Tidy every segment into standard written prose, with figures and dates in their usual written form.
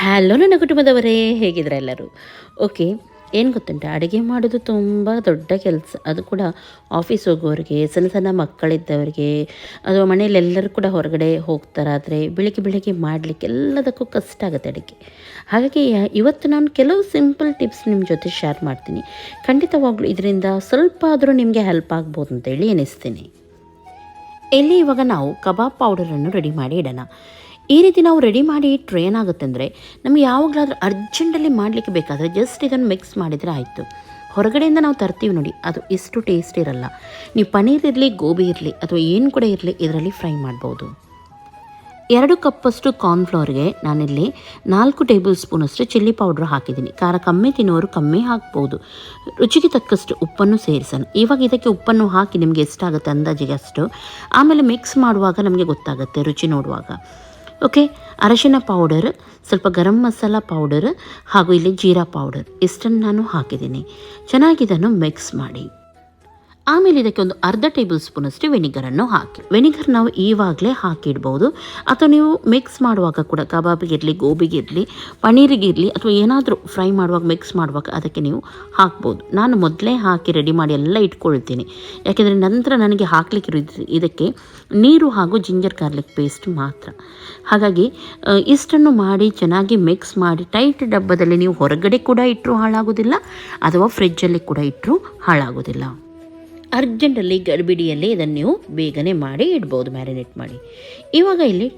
Hello ನನ್ನ ಕುಟುಂಬದವರೇ, ಹೇಗಿದ್ರೆ ಎಲ್ಲರೂ? Okay, ಏನು ಗೊತ್ತುಂಟ, ಅಡುಗೆ ಮಾಡೋದು ತುಂಬ ದೊಡ್ಡ ಕೆಲಸ. ಅದು ಕೂಡ ಆಫೀಸ್ ಹೋಗೋರಿಗೆ, ಸಣ್ಣ ಸಣ್ಣ ಮಕ್ಕಳಿದ್ದವರಿಗೆ, ಅಥವಾ ಮನೇಲಿ ಎಲ್ಲರೂ ಕೂಡ ಹೊರಗಡೆ ಹೋಗ್ತಾರಾದರೆ ಬೆಳಿಗ್ಗೆ ಬೆಳಿಗ್ಗೆ ಮಾಡಲಿಕ್ಕೆ ಎಲ್ಲದಕ್ಕೂ ಕಷ್ಟ ಆಗುತ್ತೆ ಅಡುಗೆ. ಹಾಗಾಗಿ ಇವತ್ತು ನಾನು ಕೆಲವು ಸಿಂಪಲ್ ಟಿಪ್ಸ್ ನಿಮ್ಮ ಜೊತೆ ಶೇರ್ ಮಾಡ್ತೀನಿ. ಖಂಡಿತವಾಗ್ಲೂ ಇದರಿಂದ ಸ್ವಲ್ಪ ಆದರೂ ನಿಮಗೆ ಹೆಲ್ಪ್ ಆಗ್ಬೋದು ಅಂತೇಳಿ ಎನಿಸ್ತೀನಿ. ಇಲ್ಲಿ ಇವಾಗ ನಾವು ಕಬಾಬ್ ಪೌಡರನ್ನು ರೆಡಿ ಮಾಡಿ ಇಡೋಣ. ಈ ರೀತಿ ನಾವು ರೆಡಿ ಮಾಡಿ ಇಟ್ಟರೆ ಏನಾಗುತ್ತೆ ಅಂದರೆ, ನಮಗೆ ಯಾವಾಗಲಾದ್ರೂ ಅರ್ಜೆಂಟಲ್ಲಿ ಮಾಡಲಿಕ್ಕೆ ಬೇಕಾದರೆ ಜಸ್ಟ್ ಇದನ್ನು ಮಿಕ್ಸ್ ಮಾಡಿದರೆ ಆಯಿತು. ಹೊರಗಡೆಯಿಂದ ನಾವು ತರ್ತೀವಿ ನೋಡಿ, ಅದು ಇಷ್ಟು ಟೇಸ್ಟ್ ಇರಲ್ಲ. ನೀವು ಪನ್ನೀರ್ ಇರಲಿ, ಗೋಬಿ ಇರಲಿ, ಅಥವಾ ಏನು ಕೂಡ ಇರಲಿ, ಇದರಲ್ಲಿ ಫ್ರೈ ಮಾಡ್ಬೋದು. 2 ಕಪ್ಪಷ್ಟು ಕಾರ್ನ್ಫ್ಲವರ್ಗೆ ನಾನಿಲ್ಲಿ 4 ಟೇಬಲ್ ಸ್ಪೂನಷ್ಟು ಚಿಲ್ಲಿ ಪೌಡ್ರ್ ಹಾಕಿದ್ದೀನಿ. ಖಾರ ಕಮ್ಮಿ ತಿನ್ನೋರು ಕಮ್ಮಿ ಹಾಕ್ಬೋದು. ರುಚಿಗೆ ತಕ್ಕಷ್ಟು ಉಪ್ಪನ್ನು ಸೇರಿಸೋಣ. ಇವಾಗ ಇದಕ್ಕೆ ಉಪ್ಪನ್ನು ಹಾಕಿ ನಿಮಗೆ ಎಷ್ಟಾಗುತ್ತೆ ಅಂದಾಜಿಗೆ ಅಷ್ಟು. ಆಮೇಲೆ ಮಿಕ್ಸ್ ಮಾಡುವಾಗ ನಮಗೆ ಗೊತ್ತಾಗುತ್ತೆ ರುಚಿ ನೋಡುವಾಗ. ಓಕೆ, ಅರಶಿನ ಪೌಡರ್, ಸ್ವಲ್ಪ ಗರಂ ಮಸಾಲ ಪೌಡರ್, ಹಾಗೂ ಇಲ್ಲಿ ಜೀರಾ ಪೌಡರ್ ಇಷ್ಟನ್ನು ನಾನು ಹಾಕಿದ್ದೀನಿ. ಚೆನ್ನಾಗಿ ಇದನ್ನು ಮಿಕ್ಸ್ ಮಾಡಿ. ಆಮೇಲೆ ಇದಕ್ಕೆ ಒಂದು ಅರ್ಧ ಟೇಬಲ್ ಸ್ಪೂನಷ್ಟು ವೆನಿಗರನ್ನು ಹಾಕಿ. ವೆನಿಗರ್ ನಾವು ಈವಾಗಲೇ ಹಾಕಿಡ್ಬೋದು, ಅಥವಾ ನೀವು ಮಿಕ್ಸ್ ಮಾಡುವಾಗ ಕೂಡ ಕಬಾಬಿಗಿರಲಿ, ಗೋಬಿಗಿರಲಿ, ಪನ್ನೀರಿಗಿರಲಿ, ಅಥವಾ ಏನಾದರೂ ಫ್ರೈ ಮಾಡುವಾಗ ಮಿಕ್ಸ್ ಮಾಡುವಾಗ ಅದಕ್ಕೆ ನೀವು ಹಾಕ್ಬೋದು. ನಾನು ಮೊದಲೇ ಹಾಕಿ ರೆಡಿ ಮಾಡಿ ಎಲ್ಲ ಇಟ್ಕೊಳ್ತೀನಿ, ಯಾಕೆಂದರೆ ನಂತರ ನನಗೆ ಹಾಕಲಿಕ್ಕೆ ಇದಕ್ಕೆ ನೀರು ಹಾಗೂ ಜಿಂಜರ್ ಗಾರ್ಲಿಕ್ ಪೇಸ್ಟ್ ಮಾತ್ರ. ಹಾಗಾಗಿ ಇಷ್ಟನ್ನು ಮಾಡಿ ಚೆನ್ನಾಗಿ ಮಿಕ್ಸ್ ಮಾಡಿ ಟೈಟ್ ಡಬ್ಬದಲ್ಲಿ ನೀವು ಹೊರಗಡೆ ಕೂಡ ಇಟ್ಟರೂ ಹಾಳಾಗೋದಿಲ್ಲ, ಅಥವಾ ಫ್ರಿಜ್ಜಲ್ಲಿ ಕೂಡ ಇಟ್ಟರೂ ಹಾಳಾಗೋದಿಲ್ಲ. ಅರ್ಜೆಂಟಲ್ಲಿ ಗಡಿಬಿಡಿಯಲ್ಲಿ ಇದನ್ನು ನೀವು ಬೇಗನೆ ಮಾಡಿ ಇಡ್ಬೋದು, ಮ್ಯಾರಿನೇಟ್ ಮಾಡಿ. ಇವಾಗ ಇಲ್ಲಿ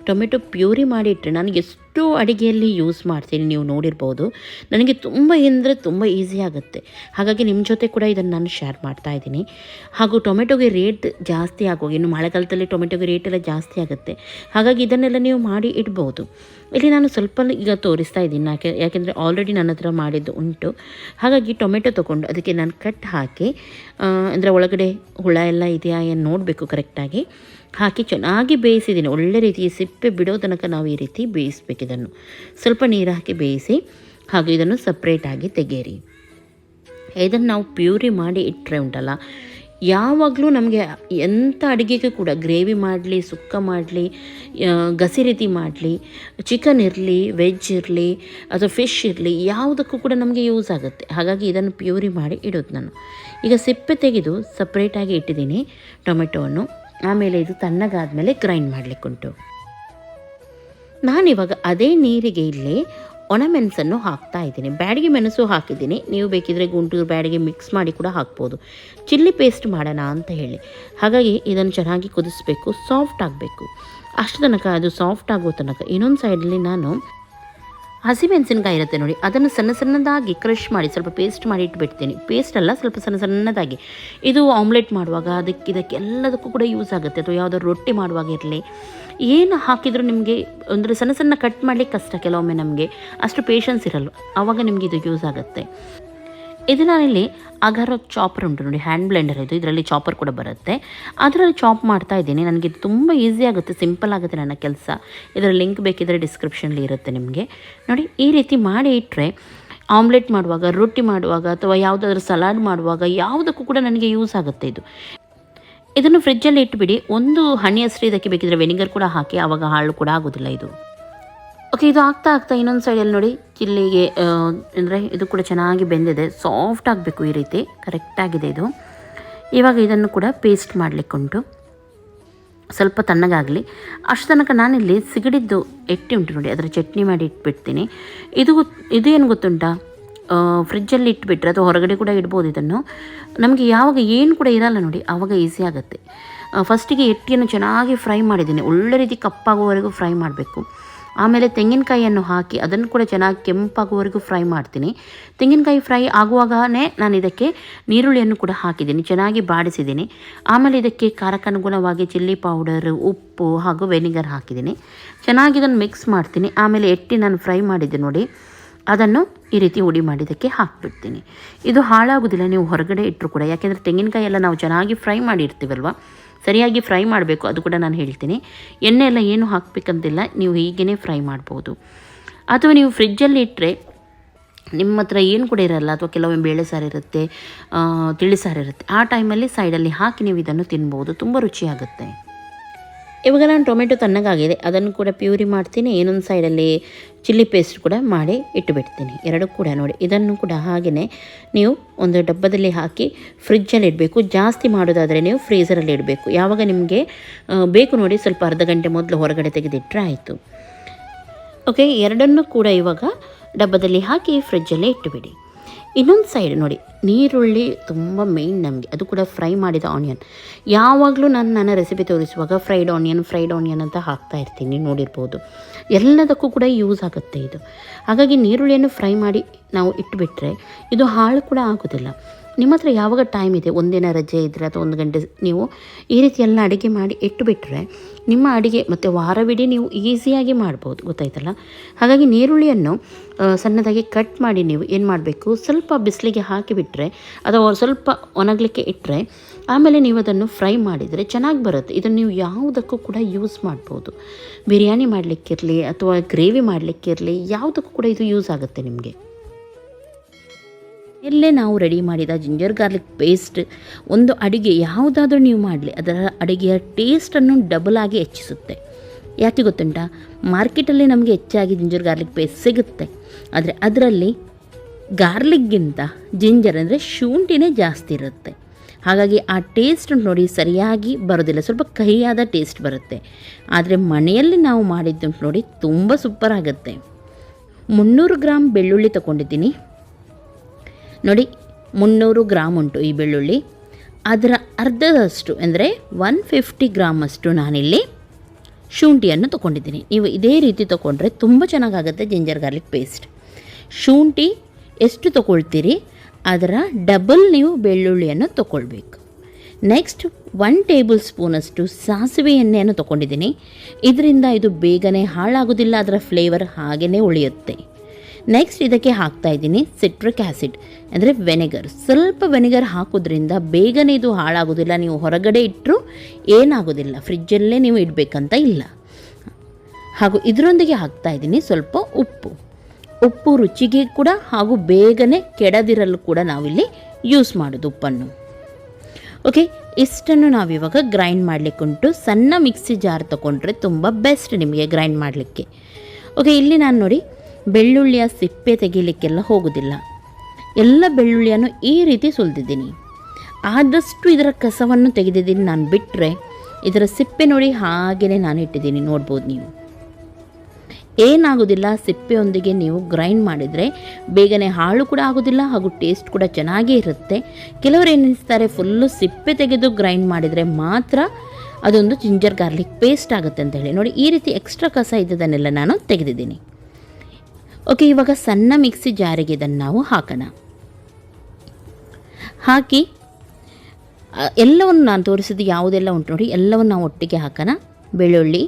ಟೊಮೆಟೊ ಪ್ಯೂರಿ ಮಾಡಿ ಇಟ್ಟರೆ ನಾನು ಎಷ್ಟು ಅಡುಗೆಯಲ್ಲಿ ಯೂಸ್ ಮಾಡ್ತೀನಿ, ನೀವು ನೋಡಿರ್ಬೋದು. ನನಗೆ ತುಂಬ ಅಂದರೆ ತುಂಬ ಈಸಿ ಆಗುತ್ತೆ. ಹಾಗಾಗಿ ನಿಮ್ಮ ಜೊತೆ ಕೂಡ ಇದನ್ನು ನಾನು ಶೇರ್ ಮಾಡ್ತಾಯಿದ್ದೀನಿ. ಹಾಗೂ ಟೊಮೆಟೊಗೆ ರೇಟ್ ಜಾಸ್ತಿ ಆಗೋಗಿ, ಇನ್ನು ಮಳೆಗಾಲದಲ್ಲಿ ಟೊಮೆಟೊಗೆ ರೇಟೆಲ್ಲ ಜಾಸ್ತಿ ಆಗುತ್ತೆ. ಹಾಗಾಗಿ ಇದನ್ನೆಲ್ಲ ನೀವು ಮಾಡಿ ಇಡ್ಬೋದು. ಇಲ್ಲಿ ನಾನು ಸ್ವಲ್ಪ ಈಗ ತೋರಿಸ್ತಾ ಇದ್ದೀನಿ, ಯಾಕೆಂದರೆ ಆಲ್ರೆಡಿ ನನ್ನ ಹತ್ರ ಮಾಡಿದ್ದು ಉಂಟು. ಹಾಗಾಗಿ ಟೊಮೆಟೊ ತೊಗೊಂಡು ಅದಕ್ಕೆ ನಾನು ಕಟ್ ಹಾಕಿ, ಅಂದರೆ ಒಳಗಡೆ ಹುಳ ಎಲ್ಲ ಇದೆಯಾ ಏನು ನೋಡಬೇಕು ಕರೆಕ್ಟಾಗಿ ಹಾಕಿ ಚೆನ್ನಾಗಿ ಬೇಯಿಸಿದ್ದೀನಿ. ಒಳ್ಳೆ ರೀತಿ ಸಿಪ್ಪೆ ಬಿಡೋ ತನಕ ನಾವು ಈ ರೀತಿ ಬೇಯಿಸ್ಬೇಕು. ಇದನ್ನು ಸ್ವಲ್ಪ ನೀರು ಹಾಕಿ ಬೇಯಿಸಿ, ಹಾಗೂ ಇದನ್ನು ಸಪ್ರೇಟಾಗಿ ತೆಗೆಯಿರಿ. ಇದನ್ನು ನಾವು ಪ್ಯೂರಿ ಮಾಡಿ ಇಟ್ಟರೆ ಉಂಟಲ್ಲ, ಯಾವಾಗಲೂ ನಮಗೆ ಎಂಥ ಅಡುಗೆಗೂ ಕೂಡ, ಗ್ರೇವಿ ಮಾಡಲಿ, ಸುಕ್ಕ ಮಾಡಲಿ, ಗಸಿ ರೀತಿ ಮಾಡಲಿ, ಚಿಕನ್ ಇರಲಿ, ವೆಜ್ ಇರಲಿ, ಅಥವಾ ಫಿಶ್ ಇರಲಿ, ಯಾವುದಕ್ಕೂ ಕೂಡ ನಮಗೆ ಯೂಸ್ ಆಗುತ್ತೆ. ಹಾಗಾಗಿ ಇದನ್ನು ಪ್ಯೂರಿ ಮಾಡಿ ಇಡೋದು ನಾನು. ಈಗ ಸಿಪ್ಪೆ ತೆಗೆದು ಸಪ್ರೇಟಾಗಿ ಇಟ್ಟಿದ್ದೀನಿ ಟೊಮೆಟೊವನ್ನು. ಆಮೇಲೆ ಇದು ತಣ್ಣಗಾದಮೇಲೆ ಗ್ರೈಂಡ್ ಮಾಡಲಿಕ್ಕುಂಟು. ನಾನಿವಾಗ ಅದೇ ನೀರಿಗೆ ಇಲ್ಲಿ ಒಣಮೆಣಸನ್ನು ಹಾಕ್ತಾ ಇದ್ದೀನಿ. ಬ್ಯಾಡಿಗೆ ಮೆಣಸು ಹಾಕಿದ್ದೀನಿ, ನೀವು ಬೇಕಿದ್ರೆ ಗುಂಟೂರು ಬ್ಯಾಡಿಗೆ ಮಿಕ್ಸ್ ಮಾಡಿ ಕೂಡ ಹಾಕ್ಬೋದು. ಚಿಲ್ಲಿ ಪೇಸ್ಟ್ ಮಾಡೋಣ ಅಂತ ಹೇಳಿ. ಹಾಗಾಗಿ ಇದನ್ನು ಚೆನ್ನಾಗಿ ಕುದಿಸ್ಬೇಕು, ಸಾಫ್ಟ್ ಆಗಬೇಕು. ಅಷ್ಟು ತನಕ ಅದು ಸಾಫ್ಟ್ ಆಗೋ ತನಕ ಇನ್ನೊಂದು ಸೈಡಲ್ಲಿ ನಾನು ಹಸಿಮೆಣಸಿನಕಾಯಿ ಇರುತ್ತೆ ನೋಡಿ, ಅದನ್ನು ಸಣ್ಣ ಸಣ್ಣದಾಗಿ ಕ್ರಷ್ ಮಾಡಿ ಸ್ವಲ್ಪ ಪೇಸ್ಟ್ ಮಾಡಿ ಇಟ್ಬಿಡ್ತೀನಿ. ಪೇಸ್ಟ್ ಅಲ್ಲ, ಸ್ವಲ್ಪ ಸಣ್ಣ ಸಣ್ಣದಾಗಿ. ಇದು ಆಮ್ಲೆಟ್ ಮಾಡುವಾಗ ಇದಕ್ಕೆ ಎಲ್ಲದಕ್ಕೂ ಕೂಡ ಯೂಸ್ ಆಗುತ್ತೆ, ಅಥವಾ ಯಾವುದಾದ್ರು ರೊಟ್ಟಿ ಮಾಡುವಾಗ ಇರಲಿ, ಏನು ಹಾಕಿದರೂ ನಿಮಗೆ ಅಂದರೆ ಸಣ್ಣ ಸಣ್ಣ ಕಟ್ ಮಾಡಲಿಕ್ಕೆ ಕಷ್ಟ ಕೆಲವೊಮ್ಮೆ, ನಮಗೆ ಅಷ್ಟು ಪೇಷನ್ಸ್ ಇರಲ್ಲ, ಆವಾಗ ನಿಮಗೆ ಇದು ಯೂಸ್ ಆಗುತ್ತೆ. ಇದು ನಾನಿಲ್ಲಿ ಅಗಾರೋ ಚಾಪರ್ ಉಂಟು ನೋಡಿ, ಹ್ಯಾಂಡ್ ಬ್ಲೆಂಡರ್ ಇದು, ಇದರಲ್ಲಿ ಚಾಪರ್ ಕೂಡ ಬರುತ್ತೆ, ಅದರಲ್ಲಿ ಚಾಪ್ ಮಾಡ್ತಾ ಇದ್ದೀನಿ. ನನಗೆ ಇದು ತುಂಬ ಈಸಿ ಆಗುತ್ತೆ, ಸಿಂಪಲ್ ಆಗುತ್ತೆ ನನ್ನ ಕೆಲಸ. ಇದರ ಲಿಂಕ್ ಬೇಕಿದ್ದರೆ ಡಿಸ್ಕ್ರಿಪ್ಷನ್ಲಿ ಇರುತ್ತೆ ನಿಮಗೆ. ನೋಡಿ, ಈ ರೀತಿ ಮಾಡಿ ಇಟ್ಟರೆ ಆಮ್ಲೆಟ್ ಮಾಡುವಾಗ, ರೊಟ್ಟಿ ಮಾಡುವಾಗ, ಅಥವಾ ಯಾವುದಾದ್ರೂ ಸಲಾಡ್ ಮಾಡುವಾಗ ಯಾವುದಕ್ಕೂ ಕೂಡ ನನಗೆ ಯೂಸ್ ಆಗುತ್ತೆ ಇದು. ಇದನ್ನು ಫ್ರಿಜ್ಜಲ್ಲಿ ಇಟ್ಬಿಡಿ. ಒಂದು ಹನಿಯಷ್ಟು ಇದಕ್ಕೆ ಬೇಕಿದ್ರೆ ವೆನಿಗರ್ ಕೂಡ ಹಾಕಿ, ಆವಾಗ ಹಾಳು ಕೂಡ ಆಗೋದಿಲ್ಲ ಇದು. ಓಕೆ, ಇದು ಆಗ್ತಾ ಇನ್ನೊಂದು ಸೈಡಲ್ಲಿ ನೋಡಿ, ಚಿಲ್ಲಿಗೆ ಅಂದರೆ ಇದು ಕೂಡ ಚೆನ್ನಾಗಿ ಬೆಂದಿದೆ, ಸಾಫ್ಟ್ ಆಗಬೇಕು ಈ ರೀತಿ, ಕರೆಕ್ಟಾಗಿದೆ ಇದು. ಇವಾಗ ಇದನ್ನು ಕೂಡ ಪೇಸ್ಟ್ ಮಾಡಲಿಕ್ಕುಂಟು, ಸ್ವಲ್ಪ ತಣ್ಣಗಾಗಲಿ. ಅಷ್ಟು ತನಕ ನಾನಿಲ್ಲಿ ಸಿಗಡಿದ್ದು ಎಟ್ಟಿ ಉಂಟು ನೋಡಿ, ಅದರ ಚಟ್ನಿ ಮಾಡಿ ಇಟ್ಬಿಡ್ತೀನಿ. ಇದು ಏನು ಗೊತ್ತುಂಟಾ, ಫ್ರಿಜ್ಜಲ್ಲಿ ಇಟ್ಬಿಟ್ರೆ ಅಥವಾ ಹೊರಗಡೆ ಕೂಡ ಇಡ್ಬೋದು ಇದನ್ನು. ನಮಗೆ ಯಾವಾಗ ಏನು ಕೂಡ ಇರಲ್ಲ ನೋಡಿ, ಆವಾಗ ಈಸಿ ಆಗುತ್ತೆ. ಫಸ್ಟಿಗೆ ಎಟ್ಟಿಯನ್ನು ಚೆನ್ನಾಗಿ ಫ್ರೈ ಮಾಡಿದ್ದೀನಿ, ಒಳ್ಳೆ ರೀತಿ ಕಪ್ಪಾಗುವವರೆಗೂ ಫ್ರೈ ಮಾಡಬೇಕು. ಆಮೇಲೆ ತೆಂಗಿನಕಾಯಿಯನ್ನು ಹಾಕಿ ಅದನ್ನು ಕೂಡ ಚೆನ್ನಾಗಿ ಕೆಂಪಾಗುವವರೆಗೂ ಫ್ರೈ ಮಾಡ್ತೀನಿ. ತೆಂಗಿನಕಾಯಿ ಫ್ರೈ ಆಗುವಾಗಲೇ ನಾನು ಇದಕ್ಕೆ ನೀರುಳ್ಳಿಯನ್ನು ಕೂಡ ಹಾಕಿದ್ದೀನಿ, ಚೆನ್ನಾಗಿ ಬಾಡಿಸಿದ್ದೀನಿ. ಆಮೇಲೆ ಇದಕ್ಕೆ ಖಾರಕ್ಕನುಗುಣವಾಗಿ ಚಿಲ್ಲಿ ಪೌಡರ್, ಉಪ್ಪು ಹಾಗೂ ವೆನಿಗರ್ ಹಾಕಿದ್ದೀನಿ. ಚೆನ್ನಾಗಿ ಇದನ್ನು ಮಿಕ್ಸ್ ಮಾಡ್ತೀನಿ. ಆಮೇಲೆ ಎಟ್ಟಿ ನಾನು ಫ್ರೈ ಮಾಡಿದ್ದೆ ನೋಡಿ, ಅದನ್ನು ಈ ರೀತಿ ಹುಡಿ ಮಾಡಿದ್ದಕ್ಕೆ ಹಾಕಿಬಿಡ್ತೀನಿ. ಇದು ಹಾಳಾಗೋದಿಲ್ಲ ನೀವು ಹೊರಗಡೆ ಇಟ್ಟರು ಕೂಡ, ಯಾಕೆಂದರೆ ತೆಂಗಿನಕಾಯಿ ಎಲ್ಲ ನಾವು ಚೆನ್ನಾಗಿ ಫ್ರೈ ಮಾಡಿರ್ತೀವಲ್ವ, ಸರಿಯಾಗಿ ಫ್ರೈ ಮಾಡಬೇಕು, ಅದು ಕೂಡ ನಾನು ಹೇಳ್ತೀನಿ. ಎಣ್ಣೆ ಎಲ್ಲ ಏನು ಹಾಕಬೇಕಂತಿಲ್ಲ, ನೀವು ಹೀಗೇ ಫ್ರೈ ಮಾಡ್ಬೋದು. ಅಥವಾ ನೀವು ಫ್ರಿಜ್ಜಲ್ಲಿ ಇಟ್ಟರೆ ನಿಮ್ಮ ಹತ್ರ ಏನು ಕೂಡ ಇರಲ್ಲ, ಅಥವಾ ಕೆಲವೊಮ್ಮೆ ಬೇಳೆ ಸಾರು ಇರುತ್ತೆ, ತಿಳಿ ಸಾರು ಇರುತ್ತೆ, ಆ ಟೈಮಲ್ಲಿ ಸೈಡಲ್ಲಿ ಹಾಕಿ ನೀವು ಇದನ್ನು ತಿನ್ಬೋದು, ತುಂಬ ರುಚಿಯಾಗುತ್ತೆ. ಇವಾಗ ನಾನು ಟೊಮೆಟೊ ತಣ್ಣಗಾಗಿದೆ, ಅದನ್ನು ಕೂಡ ಪ್ಯೂರಿ ಮಾಡ್ತೀನಿ. ಇನ್ನೊಂದು ಸೈಡಲ್ಲಿ ಚಿಲ್ಲಿ ಪೇಸ್ಟ್ ಕೂಡ ಮಾಡಿ ಇಟ್ಟುಬಿಡ್ತೀನಿ. ಎರಡು ಕೂಡ ನೋಡಿ, ಇದನ್ನು ಕೂಡ ಹಾಗೆಯೇ ನೀವು ಒಂದು ಡಬ್ಬದಲ್ಲಿ ಹಾಕಿ ಫ್ರಿಜ್ಜಲ್ಲಿ ಇಡಬೇಕು. ಜಾಸ್ತಿ ಮಾಡೋದಾದರೆ ನೀವು ಫ್ರೀಝರಲ್ಲಿ ಇಡಬೇಕು. ಯಾವಾಗ ನಿಮಗೆ ಬೇಕು ನೋಡಿ, ಸ್ವಲ್ಪ ಅರ್ಧ ಗಂಟೆ ಮೊದಲು ಹೊರಗಡೆ ತೆಗೆದಿಟ್ಟರೆ ಆಯಿತು. ಓಕೆ, ಎರಡನ್ನೂ ಕೂಡ ಇವಾಗ ಡಬ್ಬದಲ್ಲಿ ಹಾಕಿ ಫ್ರಿಜ್ಜಲ್ಲೇ ಇಟ್ಟುಬಿಡಿ. ಇನ್ನೊಂದು ಸೈಡ್ ನೋಡಿ, ನೀರುಳ್ಳಿ ತುಂಬ ಮೇಯ್ನ್ ನಮಗೆ, ಅದು ಕೂಡ ಫ್ರೈ ಮಾಡಿದ ಆನಿಯನ್. ಯಾವಾಗಲೂ ನನ್ನ ರೆಸಿಪಿ ತೋರಿಸುವಾಗ ಫ್ರೈಡ್ ಆನಿಯನ್ ಅಂತ ಹಾಕ್ತಾ ಇರ್ತೀನಿ, ನೋಡಿರ್ಬೋದು. ಎಲ್ಲದಕ್ಕೂ ಕೂಡ ಯೂಸ್ ಆಗುತ್ತೆ ಇದು. ಹಾಗಾಗಿ ನೀರುಳ್ಳಿಯನ್ನು ಫ್ರೈ ಮಾಡಿ ನಾವು ಇಟ್ಟುಬಿಟ್ರೆ ಇದು ಹಾಳು ಕೂಡ ಆಗೋದಿಲ್ಲ. ನಿಮ್ಮ ಹತ್ರ ಯಾವಾಗ ಟೈಮ್ ಇದೆ, ಒಂದಿನ ರಜೆ ಇದ್ದರೆ ಅಥವಾ 1 ಗಂಟೆ ನೀವು ಈ ರೀತಿ ಎಲ್ಲ ಅಡುಗೆ ಮಾಡಿ ಇಟ್ಟುಬಿಟ್ರೆ ನಿಮ್ಮ ಅಡುಗೆ ಮತ್ತು ವಾರವಿಡೀ ನೀವು ಈಸಿಯಾಗಿ ಮಾಡ್ಬೋದು, ಗೊತ್ತಾಯ್ತಲ್ಲ. ಹಾಗಾಗಿ ನೀರುಳ್ಳಿಯನ್ನು ಸಣ್ಣದಾಗಿ ಕಟ್ ಮಾಡಿ ನೀವು ಏನು ಮಾಡಬೇಕು, ಸ್ವಲ್ಪ ಬಿಸಿಲಿಗೆ ಹಾಕಿಬಿಟ್ರೆ ಅಥವಾ ಸ್ವಲ್ಪ ಒಣಗಲಿಕ್ಕೆ ಇಟ್ಟರೆ ಆಮೇಲೆ ನೀವು ಅದನ್ನು ಫ್ರೈ ಮಾಡಿದರೆ ಚೆನ್ನಾಗಿ ಬರುತ್ತೆ. ಇದನ್ನು ನೀವು ಯಾವುದಕ್ಕೂ ಕೂಡ ಯೂಸ್ ಮಾಡ್ಬೋದು. ಬಿರಿಯಾನಿ ಮಾಡಲಿಕ್ಕಿರಲಿ ಅಥವಾ ಗ್ರೇವಿ ಮಾಡಲಿಕ್ಕಿರಲಿ, ಯಾವುದಕ್ಕೂ ಕೂಡ ಇದು ಯೂಸ್ ಆಗುತ್ತೆ ನಿಮಗೆ. ಎಲ್ಲೇ ನಾವು ರೆಡಿ ಮಾಡಿದ ಜಿಂಜರ್ ಗಾರ್ಲಿಕ್ ಪೇಸ್ಟ್ ಒಂದು ಅಡುಗೆ ಯಾವುದಾದ್ರೂ ನೀವು ಮಾಡಲಿ, ಅದರ ಅಡುಗೆಯ ಟೇಸ್ಟನ್ನು ಡಬಲ್ ಆಗಿ ಹೆಚ್ಚಿಸುತ್ತೆ. ಯಾಕೆ ಗೊತ್ತುಂಟಾ, ಮಾರ್ಕೆಟಲ್ಲಿ ನಮಗೆ ಹೆಚ್ಚಾಗಿ ಜಿಂಜರ್ ಗಾರ್ಲಿಕ್ ಪೇಸ್ಟ್ ಸಿಗುತ್ತೆ, ಆದರೆ ಅದರಲ್ಲಿ ಗಾರ್ಲಿಕ್ಗಿಂತ ಜಿಂಜರ್ ಅಂದರೆ ಶುಂಠಿನೇ ಜಾಸ್ತಿ ಇರುತ್ತೆ. ಹಾಗಾಗಿ ಆ ಟೇಸ್ಟ್ ನೋಡಿ ಸರಿಯಾಗಿ ಬರೋದಿಲ್ಲ, ಸ್ವಲ್ಪ ಕಹಿಯಾದ ಟೇಸ್ಟ್ ಬರುತ್ತೆ. ಆದರೆ ಮನೆಯಲ್ಲಿ ನಾವು ಮಾಡಿದ್ದು ನೋಡಿ ತುಂಬ ಸೂಪರ್ ಆಗುತ್ತೆ. 300 ಗ್ರಾಮ್ ಬೆಳ್ಳುಳ್ಳಿ ತೊಗೊಂಡಿದ್ದೀನಿ ನೋಡಿ, 300 ಗ್ರಾಮ್ ಉಂಟು ಈ ಬೆಳ್ಳುಳ್ಳಿ. ಅದರ ಅರ್ಧದಷ್ಟು ಅಂದರೆ 150 ಗ್ರಾಮಷ್ಟು ನಾನಿಲ್ಲಿ ಶುಂಠಿಯನ್ನು ತೊಗೊಂಡಿದ್ದೀನಿ. ನೀವು ಇದೇ ರೀತಿ ತೊಗೊಂಡ್ರೆ ತುಂಬ ಚೆನ್ನಾಗಾಗುತ್ತೆ ಜಿಂಜರ್ ಗಾರ್ಲಿಕ್ ಪೇಸ್ಟ್. ಶುಂಠಿ ಎಷ್ಟು ತೊಗೊಳ್ತೀರಿ ಅದರ ಡಬಲ್ ನೀವು ಬೆಳ್ಳುಳ್ಳಿಯನ್ನು ತೊಗೊಳ್ಬೇಕು. ನೆಕ್ಸ್ಟ್ 1 ಟೇಬಲ್ ಸ್ಪೂನಷ್ಟು ಸಾಸಿವೆ ಎಣ್ಣೆಯನ್ನು ತೊಗೊಂಡಿದ್ದೀನಿ. ಇದರಿಂದ ಇದು ಬೇಗನೆ ಹಾಳಾಗೋದಿಲ್ಲ, ಅದರ ಫ್ಲೇವರ್ ಹಾಗೇ ಉಳಿಯುತ್ತೆ. ನೆಕ್ಸ್ಟ್ ಇದಕ್ಕೆ ಹಾಕ್ತಾಯಿದ್ದೀನಿ ಸಿಟ್ರಿಕ್ ಆ್ಯಸಿಡ್ ಅಂದರೆ ವೆನೆಗರ್. ಸ್ವಲ್ಪ ವೆನೆಗರ್ ಹಾಕೋದ್ರಿಂದ ಬೇಗನೆ ಇದು ಹಾಳಾಗೋದಿಲ್ಲ, ನೀವು ಹೊರಗಡೆ ಇಟ್ಟರೂ ಏನಾಗೋದಿಲ್ಲ, ಫ್ರಿಜ್ಜಲ್ಲೇ ನೀವು ಇಡಬೇಕಂತ ಇಲ್ಲ. ಹಾಗೂ ಇದರೊಂದಿಗೆ ಹಾಕ್ತಾಯಿದ್ದೀನಿ ಸ್ವಲ್ಪ ಉಪ್ಪು ರುಚಿಗೆ ಕೂಡ, ಹಾಗೂ ಬೇಗನೆ ಕೆಡದಿರಲು ಕೂಡ ನಾವಿಲ್ಲಿ ಯೂಸ್ ಮಾಡೋದು ಉಪ್ಪನ್ನು. ಓಕೆ, ಇಷ್ಟನ್ನು ನಾವಿವಾಗ ಗ್ರೈಂಡ್ ಮಾಡಲಿಕ್ಕುಂಟು. ಸಣ್ಣ ಮಿಕ್ಸಿ ಜಾರ್ ತೊಗೊಂಡ್ರೆ ತುಂಬ ಬೆಸ್ಟ್ ನಿಮಗೆ ಗ್ರೈಂಡ್ ಮಾಡಲಿಕ್ಕೆ. ಓಕೆ, ಇಲ್ಲಿ ನಾನು ನೋಡಿ ಬೆಳ್ಳುಳ್ಳಿಯ ಸಿಪ್ಪೆ ತೆಗಿಲಿಕ್ಕೆಲ್ಲ ಹೋಗೋದಿಲ್ಲ, ಎಲ್ಲ ಬೆಳ್ಳುಳ್ಳಿಯನ್ನು ಈ ರೀತಿ ಸುಲಿದಿದ್ದೀನಿ. ಆದಷ್ಟು ಇದರ ಕಸವನ್ನು ತೆಗೆದಿದ್ದೀನಿ ನಾನು, ಬಿಟ್ಟರೆ ಇದರ ಸಿಪ್ಪೆ ನೋಡಿ ಹಾಗೆಯೇ ನಾನು ಇಟ್ಟಿದ್ದೀನಿ, ನೋಡ್ಬೋದು ನೀವು. ಏನಾಗೋದಿಲ್ಲ, ಸಿಪ್ಪೆಯೊಂದಿಗೆ ನೀವು ಗ್ರೈಂಡ್ ಮಾಡಿದರೆ ಬೇಗನೆ ಹಾಳು ಕೂಡ ಆಗೋದಿಲ್ಲ, ಹಾಗೂ ಟೇಸ್ಟ್ ಕೂಡ ಚೆನ್ನಾಗೇ ಇರುತ್ತೆ. ಕೆಲವರು ಏನಿಸ್ತಾರೆ, ಫುಲ್ಲು ಸಿಪ್ಪೆ ತೆಗೆದು ಗ್ರೈಂಡ್ ಮಾಡಿದರೆ ಮಾತ್ರ ಅದೊಂದು ಜಿಂಜರ್ ಗಾರ್ಲಿಕ್ ಪೇಸ್ಟ್ ಆಗುತ್ತೆ ಅಂತ ಹೇಳಿ. ನೋಡಿ, ಈ ರೀತಿ ಎಕ್ಸ್ಟ್ರಾ ಕಸ ಇದ್ದದನ್ನೆಲ್ಲ ನಾನು ತೆಗೆದಿದ್ದೀನಿ. ಓಕೆ, ಇವಾಗ ಸಣ್ಣ ಮಿಕ್ಸಿ ಜಾರಿಗೆ ಇದನ್ನು ನಾವು ಹಾಕೋಣ. ಹಾಕಿ ಎಲ್ಲವನ್ನು ನಾನು ತೋರಿಸಿದ್ದು ಯಾವುದೆಲ್ಲ ಉಂಟು ನೋಡಿ, ಎಲ್ಲವನ್ನು ನಾವು ಒಟ್ಟಿಗೆ ಹಾಕೋಣ. ಬೆಳ್ಳುಳ್ಳಿ,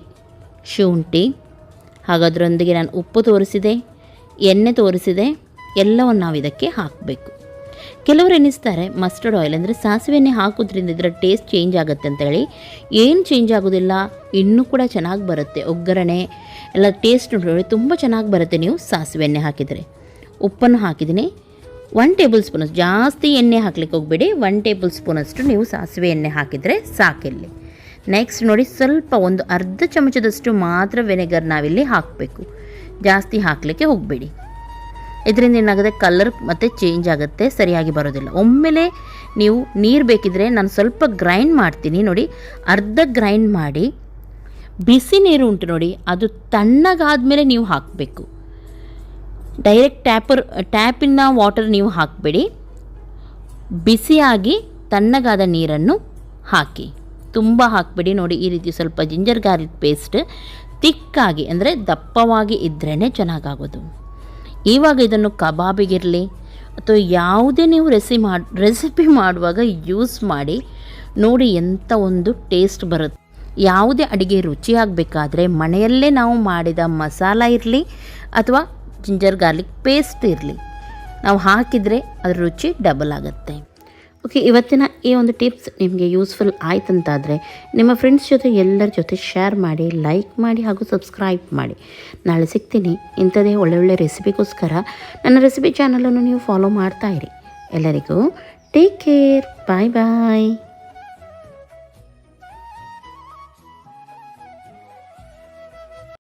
ಶುಂಠಿ, ಹಾಗಾದ್ರೊಂದಿಗೆ ನಾನು ಉಪ್ಪು ತೋರಿಸಿದೆ, ಎಣ್ಣೆ ತೋರಿಸಿದೆ, ಎಲ್ಲವನ್ನು ನಾವು ಇದಕ್ಕೆ ಹಾಕಬೇಕು. ಕೆಲವರು ಎನಿಸ್ತಾರೆ ಮಸ್ಟರ್ಡ್ ಆಯಿಲ್ ಅಂದರೆ ಸಾಸಿವೆ ಎಣ್ಣೆ ಹಾಕೋದ್ರಿಂದ ಇದರ ಟೇಸ್ಟ್ ಚೇಂಜ್ ಆಗುತ್ತೆ ಅಂತೇಳಿ. ಏನು ಚೇಂಜ್ ಆಗೋದಿಲ್ಲ, ಇನ್ನೂ ಕೂಡ ಚೆನ್ನಾಗಿ ಬರುತ್ತೆ. ಒಗ್ಗರಣೆ ಎಲ್ಲ ಟೇಸ್ಟ್ ನೋಡಿ ತುಂಬ ಚೆನ್ನಾಗಿ ಬರುತ್ತೆ ನೀವು ಸಾಸಿವೆ ಎಣ್ಣೆ ಹಾಕಿದರೆ. ಉಪ್ಪನ್ನು ಹಾಕಿದ್ದೀನಿ 1 ಟೇಬಲ್ ಸ್ಪೂನಷ್ಟು, ಜಾಸ್ತಿ ಎಣ್ಣೆ ಹಾಕ್ಲಿಕ್ಕೆ ಹೋಗಬೇಡಿ, 1 ಟೇಬಲ್ ಸ್ಪೂನಷ್ಟು ನೀವು ಸಾಸಿವೆ ಎಣ್ಣೆ ಹಾಕಿದರೆ ಸಾಕಿಲ್ಲಿ. ನೆಕ್ಸ್ಟ್ ನೋಡಿ, ಸ್ವಲ್ಪ ಒಂದು ಅರ್ಧ ಚಮಚದಷ್ಟು ಮಾತ್ರ ವೆನೆಗರ್ ನಾವಿಲ್ಲಿ ಹಾಕಬೇಕು, ಜಾಸ್ತಿ ಹಾಕಲಿಕ್ಕೆ ಹೋಗಬೇಡಿ. ಇದರಿಂದ ಏನಾಗುತ್ತೆ, ಕಲರ್ ಮತ್ತು ಚೇಂಜ್ ಆಗುತ್ತೆ, ಸರಿಯಾಗಿ ಬರೋದಿಲ್ಲ. ಒಮ್ಮೆಲೆ ನೀವು ನೀರು ಬೇಕಿದ್ರೆ ನಾನು ಸ್ವಲ್ಪ ಗ್ರೈಂಡ್ ಮಾಡ್ತೀನಿ ನೋಡಿ, ಅರ್ಧ ಗ್ರೈಂಡ್ ಮಾಡಿ ಬಿಸಿ ನೀರು ಉಂಟು ನೋಡಿ, ಅದು ತಣ್ಣಗಾದಮೇಲೆ ನೀವು ಹಾಕಬೇಕು. ಡೈರೆಕ್ಟ್ ಟ್ಯಾಪಿನ ವಾಟರ್ ನೀವು ಹಾಕಬೇಡಿ, ಬಿಸಿಯಾಗಿ ತಣ್ಣಗಾದ ನೀರನ್ನು ಹಾಕಿ, ತುಂಬ ಹಾಕಬೇಡಿ. ನೋಡಿ, ಈ ರೀತಿ ಸ್ವಲ್ಪ ಜಿಂಜರ್ ಗಾರ್ಲಿಕ್ ಪೇಸ್ಟ್ ತಿಕ್ಕಾಗಿ ಅಂದರೆ ದಪ್ಪವಾಗಿ ಇದ್ರೇ ಚೆನ್ನಾಗಾಗೋದು. ಇವಾಗ ಇದನ್ನು ಕಬಾಬಿಗಿರಲಿ ಅಥವಾ ಯಾವುದೇ ನೀವು ರೆಸಿಪಿ ಮಾಡುವಾಗ ಯೂಸ್ ಮಾಡಿ ನೋಡಿ, ಎಂಥ ಒಂದು ಟೇಸ್ಟ್ ಬರುತ್ತೆ. ಯಾವುದೇ ಅಡುಗೆ ರುಚಿಯಾಗಬೇಕಾದ್ರೆ ಮನೆಯಲ್ಲೇ ನಾವು ಮಾಡಿದ ಮಸಾಲ ಇರಲಿ ಅಥವಾ ಜಿಂಜರ್ ಗಾರ್ಲಿಕ್ ಪೇಸ್ಟ್ ಇರಲಿ, ನಾವು ಹಾಕಿದರೆ ಅದರ ರುಚಿ ಡಬಲ್ ಆಗುತ್ತೆ. ಓಕೆ, ಇವತ್ತಿನ ಈ ಒಂದು ಟಿಪ್ಸ್ ನಿಮಗೆ ಯೂಸ್ಫುಲ್ ಆಯ್ತಂತಾದರೆ ನಿಮ್ಮ ಫ್ರೆಂಡ್ಸ್ ಜೊತೆ ಎಲ್ಲರ ಜೊತೆ ಶೇರ್ ಮಾಡಿ, ಲೈಕ್ ಮಾಡಿ ಹಾಗೂ ಸಬ್ಸ್ಕ್ರೈಬ್ ಮಾಡಿ. ನಾಳೆ ಸಿಗ್ತೀನಿ ಇಂಥದೇ ಒಳ್ಳೊಳ್ಳೆ ರೆಸಿಪಿಗೋಸ್ಕರ. ನನ್ನ ರೆಸಿಪಿ ಚಾನಲನ್ನು ನೀವು ಫಾಲೋ ಮಾಡ್ತಾಯಿರಿ. ಎಲ್ಲರಿಗೂ ಟೇಕ್ ಕೇರ್, ಬಾಯ್ ಬಾಯ್.